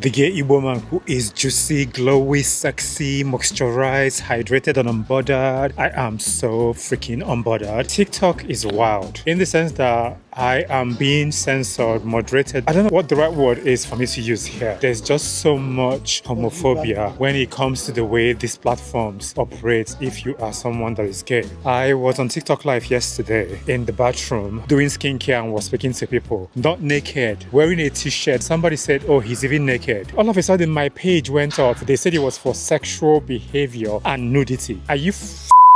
The gay Igbo man who is juicy, glowy, sexy, moisturized, hydrated, and unbothered. I am so freaking unbothered. TikTok is wild in the sense that I am being censored, moderated. I don't know what the right word is for me to use here. There's just so much homophobia when it comes to the way these platforms operate if you are someone that is gay. I was on TikTok live yesterday in the bathroom doing skincare and was speaking to people. Not naked, wearing a t-shirt. Somebody said, oh, he's even naked. All of a sudden, my page went off. They said it was for sexual behavior and nudity. Are you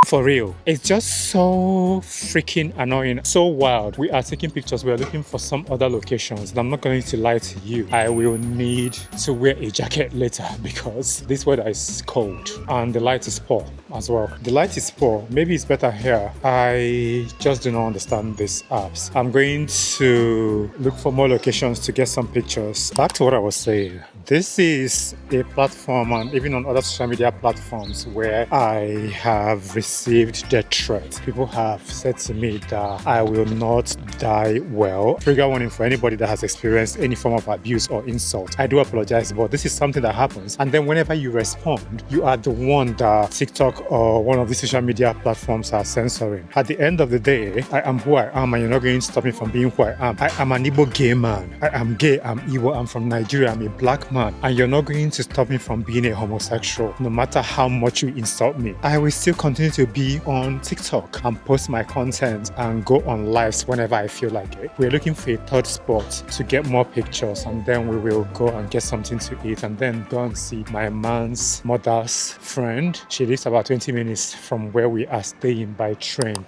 for real? It's just so freaking annoying, so wild. We are taking pictures. We are looking for some other locations. And I'm not going to lie to you. I will need to wear a jacket later because this weather is cold and the light is poor as well. The light is poor. Maybe it's better here. I just do not understand these apps. I'm going to look for more locations to get some pictures. Back to what I was saying. This is a platform, and even on other social media platforms, where I have received death threats. People have said to me that I will not die well. Trigger warning for anybody that has experienced any form of abuse or insult. I do apologize, but this is something that happens. And then whenever you respond, you are the one that TikTok or one of the social media platforms are censoring. At the end of the day, I am who I am, and you're not going to stop me from being who I am. I am an Igbo gay man. I am gay, I'm Igbo, I'm from Nigeria, I'm a black man, and you're not going to stop me from being a homosexual. No matter how much you insult me, I will still continue to be on TikTok and post my content and go on lives whenever I feel like it. We're looking for a third spot to get more pictures, and then we will go and get something to eat and then go and see my man's mother's friend. She lives about 20 minutes from where we are staying by train.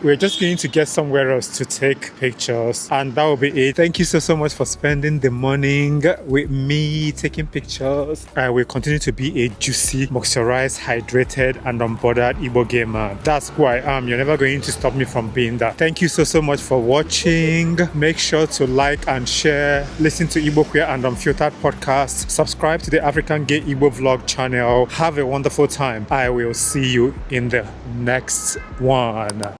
We're just going to get somewhere else to take pictures, and that will be it. Thank you so much for spending the morning with me taking pictures. I will continue to be a juicy, moisturized, hydrated, and unbothered Igbo gay man. That's who I am. You're never going to stop me from being that. Thank you so much for watching. Make sure to like and share. Listen to Igbo Queer and Unfiltered podcast. Subscribe to the African Gay Igbo vlog channel. Have a wonderful time. I will see you in the next one.